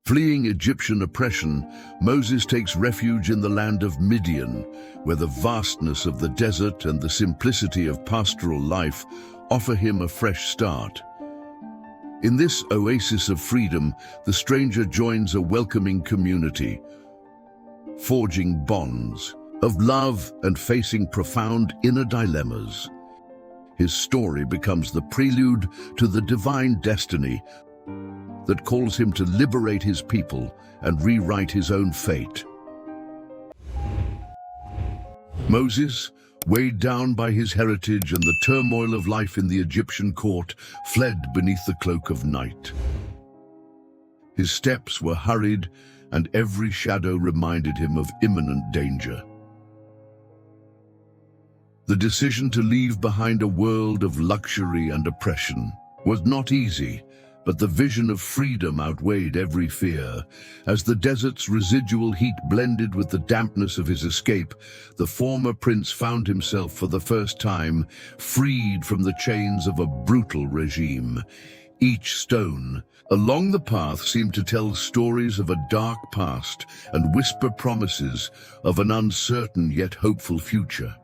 Fleeing Egyptian oppression, Moses takes refuge in the land of Midian, where the vastness of the desert and the simplicity of pastoral life offer him a fresh start. In this oasis of freedom, the stranger joins a welcoming community, forging bonds of love and facing profound inner dilemmas. His story becomes the prelude to the divine destiny that calls him to liberate his people and rewrite his own fate. Moses, weighed down by his heritage and the turmoil of life in the Egyptian court, fled beneath the cloak of night. His steps were hurried, and every shadow reminded him of imminent danger. The decision to leave behind a world of luxury and oppression was not easy, but the vision of freedom outweighed every fear. As the desert's residual heat blended with the dampness of his escape, the former prince found himself for the first time freed from the chains of a brutal regime. Each stone along the path seemed to tell stories of a dark past and whisper promises of an uncertain yet hopeful future.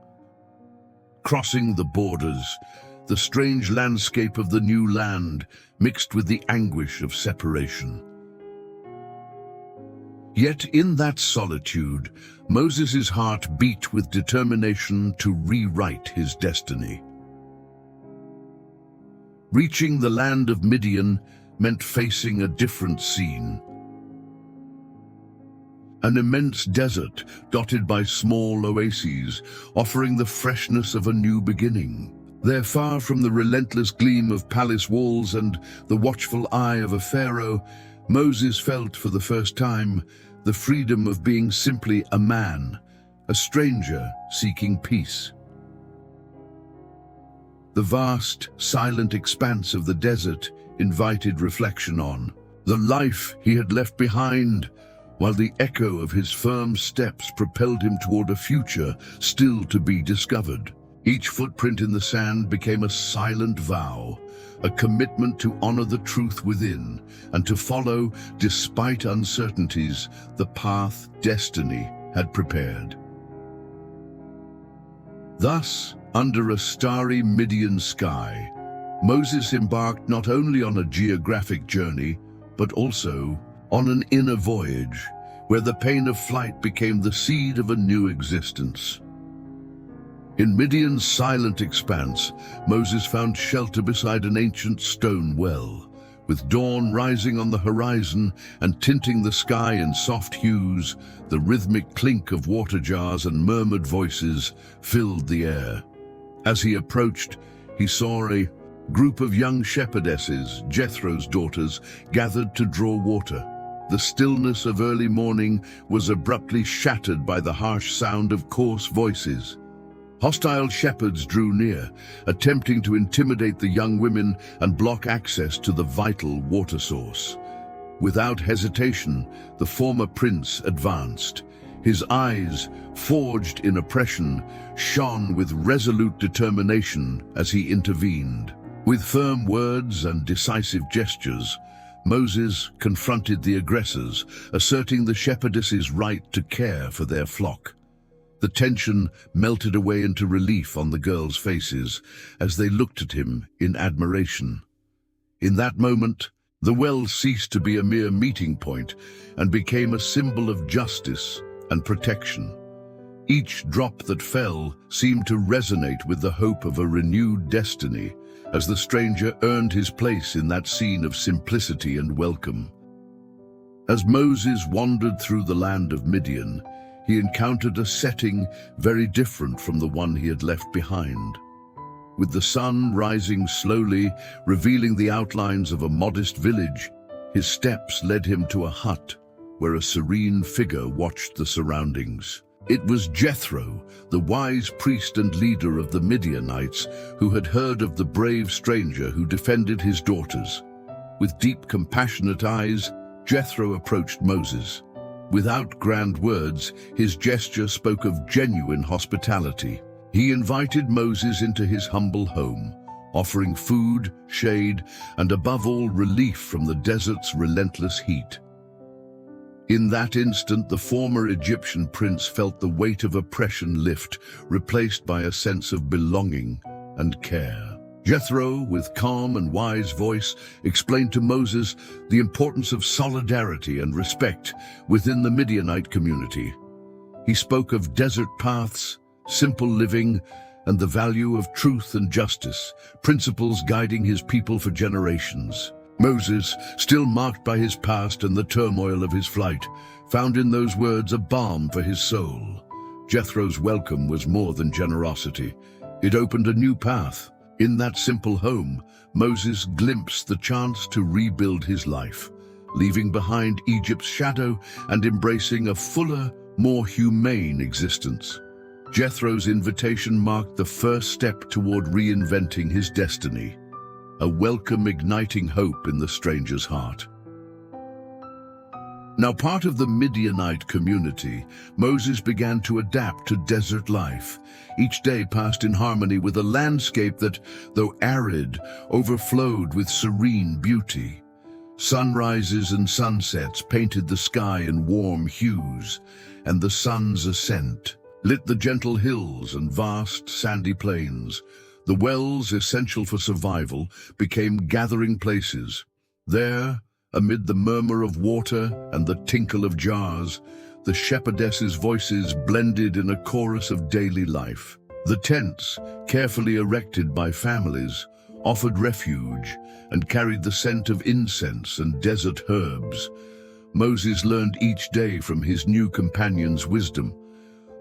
Crossing the borders, the strange landscape of the new land mixed with the anguish of separation. Yet in that solitude, Moses' heart beat with determination to rewrite his destiny. Reaching the land of Midian meant facing a different scene. An immense desert dotted by small oases, offering the freshness of a new beginning. There, far from the relentless gleam of palace walls and the watchful eye of a pharaoh, Moses felt for the first time the freedom of being simply a man, a stranger seeking peace. The vast, silent expanse of the desert invited reflection on the life he had left behind, while the echo of his firm steps propelled him toward a future still to be discovered. Each footprint in the sand became a silent vow, a commitment to honor the truth within and to follow, despite uncertainties, the path destiny had prepared. Thus, under a starry Midian sky, Moses embarked not only on a geographic journey, but also on an inner voyage, where the pain of flight became the seed of a new existence. In Midian's silent expanse, Moses found shelter beside an ancient stone well. With dawn rising on the horizon and tinting the sky in soft hues, the rhythmic clink of water jars and murmured voices filled the air. As he approached, he saw a group of young shepherdesses, Jethro's daughters, gathered to draw water. The stillness of early morning was abruptly shattered by the harsh sound of coarse voices. Hostile shepherds drew near, attempting to intimidate the young women and block access to the vital water source. Without hesitation, the former prince advanced. His eyes, forged in oppression, shone with resolute determination as he intervened. With firm words and decisive gestures, Moses confronted the aggressors, asserting the shepherdesses' right to care for their flock. The tension melted away into relief on the girls' faces as they looked at him in admiration. In that moment, the well ceased to be a mere meeting point and became a symbol of justice and protection. Each drop that fell seemed to resonate with the hope of a renewed destiny as the stranger earned his place in that scene of simplicity and welcome. As Moses wandered through the land of Midian, he encountered a setting very different from the one he had left behind. With the sun rising slowly, revealing the outlines of a modest village, his steps led him to a hut where a serene figure watched the surroundings. It was Jethro, the wise priest and leader of the Midianites, who had heard of the brave stranger who defended his daughters. With deep, compassionate eyes, Jethro approached Moses. Without grand words, his gesture spoke of genuine hospitality. He invited Moses into his humble home, offering food, shade, and above all, relief from the desert's relentless heat. In that instant, the former Egyptian prince felt the weight of oppression lift, replaced by a sense of belonging and care. Jethro, with calm and wise voice, explained to Moses the importance of solidarity and respect within the Midianite community. He spoke of desert paths, simple living, and the value of truth and justice, principles guiding his people for generations. Moses, still marked by his past and the turmoil of his flight, found in those words a balm for his soul. Jethro's welcome was more than generosity. It opened a new path. In that simple home, Moses glimpsed the chance to rebuild his life, leaving behind Egypt's shadow and embracing a fuller, more humane existence. Jethro's invitation marked the first step toward reinventing his destiny, a welcome igniting hope in the stranger's heart. Now, part of the Midianite community, Moses began to adapt to desert life. Each day passed in harmony with a landscape that, though arid, overflowed with serene beauty. Sunrises and sunsets painted the sky in warm hues, and the sun's ascent lit the gentle hills and vast sandy plains. The wells, essential for survival, became gathering places. There, amid the murmur of water and the tinkle of jars, the shepherdesses' voices blended in a chorus of daily life. The tents, carefully erected by families, offered refuge and carried the scent of incense and desert herbs. Moses learned each day from his new companion's wisdom.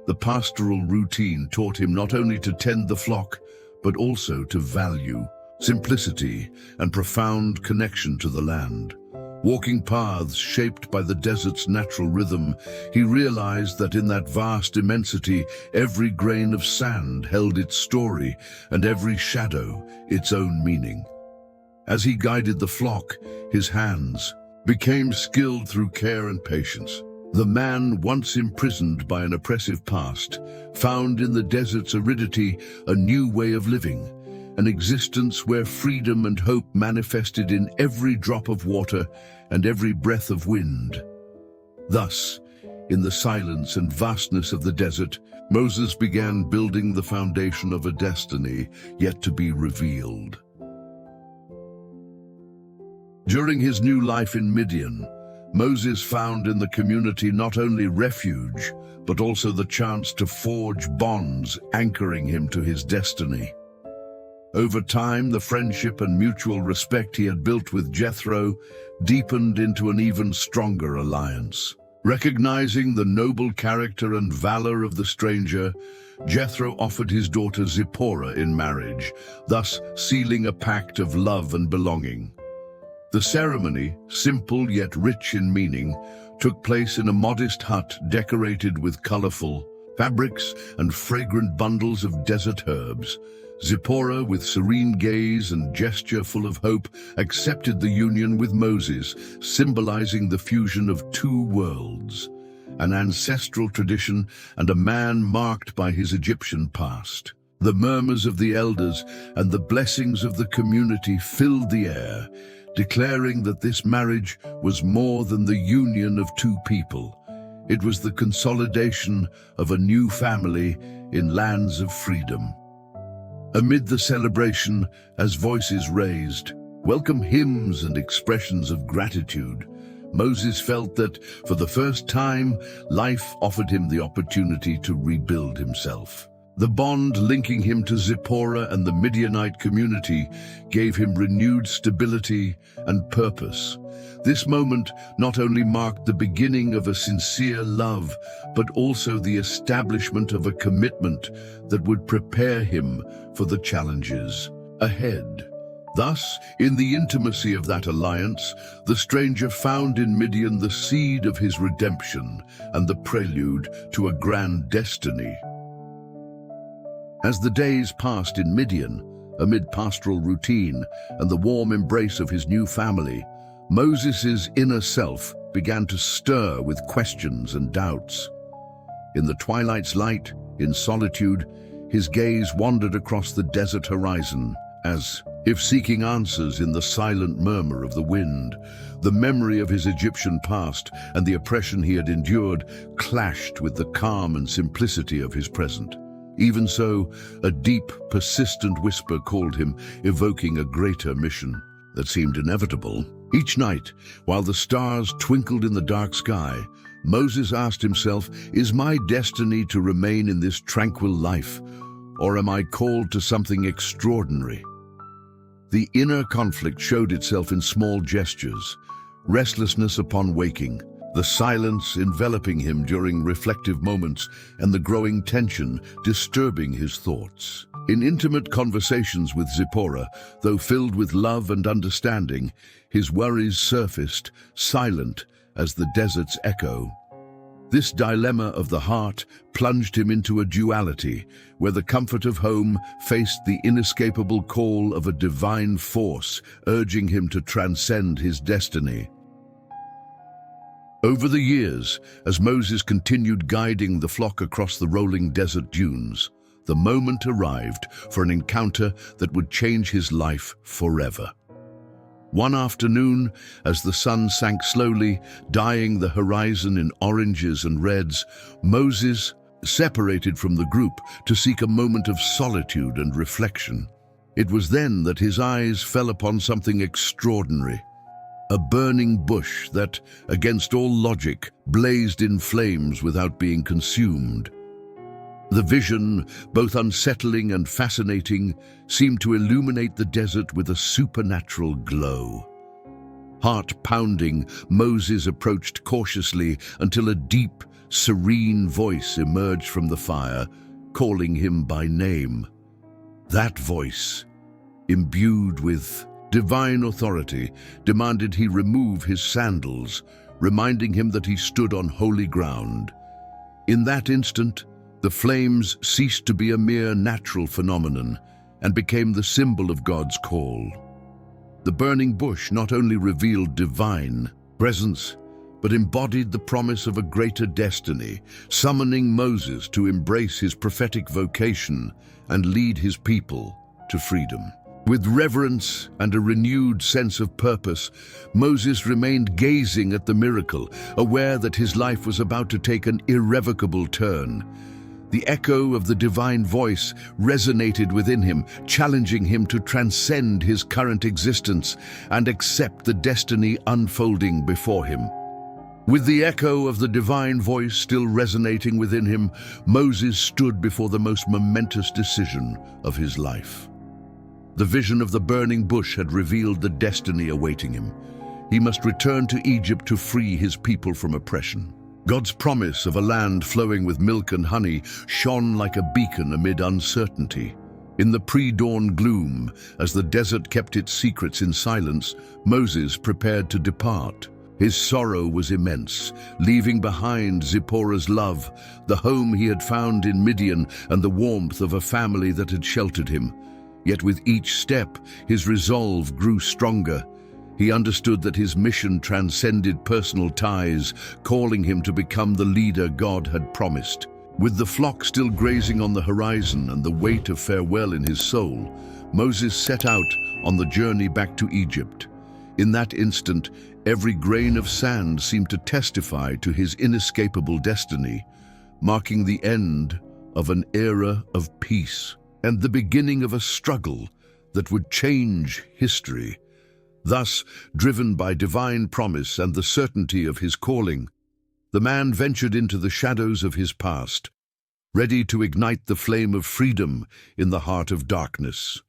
The pastoral routine taught him not only to tend the flock, but also to value simplicity and profound connection to the land. Walking paths shaped by the desert's natural rhythm, he realized that in that vast immensity, every grain of sand held its story and every shadow its own meaning. As he guided the flock, his hands became skilled through care and patience. The man, once imprisoned by an oppressive past, found in the desert's aridity a new way of living, an existence where freedom and hope manifested in every drop of water and every breath of wind. Thus, in the silence and vastness of the desert, Moses began building the foundation of a destiny yet to be revealed. During his new life in Midian, Moses found in the community not only refuge, but also the chance to forge bonds anchoring him to his destiny. Over time, the friendship and mutual respect he had built with Jethro deepened into an even stronger alliance. Recognizing the noble character and valor of the stranger, Jethro offered his daughter Zipporah in marriage, thus sealing a pact of love and belonging. The ceremony, simple yet rich in meaning, took place in a modest hut decorated with colorful fabrics and fragrant bundles of desert herbs. Zipporah, with serene gaze and gesture full of hope, accepted the union with Moses, symbolizing the fusion of two worlds, an ancestral tradition and a man marked by his Egyptian past. The murmurs of the elders and the blessings of the community filled the air, declaring that this marriage was more than the union of two people. It was the consolidation of a new family in lands of freedom. Amid the celebration, as voices raised, welcome hymns and expressions of gratitude, Moses felt that, for the first time, life offered him the opportunity to rebuild himself. The bond linking him to Zipporah and the Midianite community gave him renewed stability and purpose. This moment not only marked the beginning of a sincere love, but also the establishment of a commitment that would prepare him for the challenges ahead. Thus, in the intimacy of that alliance, the stranger found in Midian the seed of his redemption and the prelude to a grand destiny. As the days passed in Midian, amid pastoral routine and the warm embrace of his new family, Moses' inner self began to stir with questions and doubts. In the twilight's light, in solitude, his gaze wandered across the desert horizon as, If seeking answers in the silent murmur of the wind, the memory of his Egyptian past and the oppression he had endured clashed with the calm and simplicity of his present. Even so, a deep, persistent whisper called him, evoking a greater mission that seemed inevitable. Each night, while the stars twinkled in the dark sky, Moses asked himself, "Is my destiny to remain in this tranquil life, or am I called to something extraordinary?" The inner conflict showed itself in small gestures, restlessness upon waking, the silence enveloping him during reflective moments, and the growing tension disturbing his thoughts. In intimate conversations with Zipporah, though filled with love and understanding, his worries surfaced, silent as the desert's echo. This dilemma of the heart plunged him into a duality, where the comfort of home faced the inescapable call of a divine force, urging him to transcend his destiny. Over the years, as Moses continued guiding the flock across the rolling desert dunes, the moment arrived for an encounter that would change his life forever. One afternoon, as the sun sank slowly, dyeing the horizon in oranges and reds, Moses separated from the group to seek a moment of solitude and reflection. It was then that his eyes fell upon something extraordinary. A burning bush that, against all logic, blazed in flames without being consumed. The vision, both unsettling and fascinating, seemed to illuminate the desert with a supernatural glow. Heart-pounding, Moses approached cautiously until a deep, serene voice emerged from the fire, calling him by name. That voice, imbued with divine authority, demanded he remove his sandals, reminding him that he stood on holy ground. In that instant, the flames ceased to be a mere natural phenomenon and became the symbol of God's call. The burning bush not only revealed divine presence, but embodied the promise of a greater destiny, summoning Moses to embrace his prophetic vocation and lead his people to freedom. With reverence and a renewed sense of purpose, Moses remained gazing at the miracle, aware that his life was about to take an irrevocable turn. The echo of the divine voice resonated within him, challenging him to transcend his current existence and accept the destiny unfolding before him. With the echo of the divine voice still resonating within him, Moses stood before the most momentous decision of his life. The vision of the burning bush had revealed the destiny awaiting him. He must return to Egypt to free his people from oppression. God's promise of a land flowing with milk and honey shone like a beacon amid uncertainty. In the pre-dawn gloom, as the desert kept its secrets in silence, Moses prepared to depart. His sorrow was immense, leaving behind Zipporah's love, the home he had found in Midian, and the warmth of a family that had sheltered him. Yet with each step, his resolve grew stronger. He understood that his mission transcended personal ties, calling him to become the leader God had promised. With the flock still grazing on the horizon and the weight of farewell in his soul, Moses set out on the journey back to Egypt. In that instant, every grain of sand seemed to testify to his inescapable destiny, marking the end of an era of peace and the beginning of a struggle that would change history. Thus, driven by divine promise and the certainty of his calling, the man ventured into the shadows of his past, ready to ignite the flame of freedom in the heart of darkness.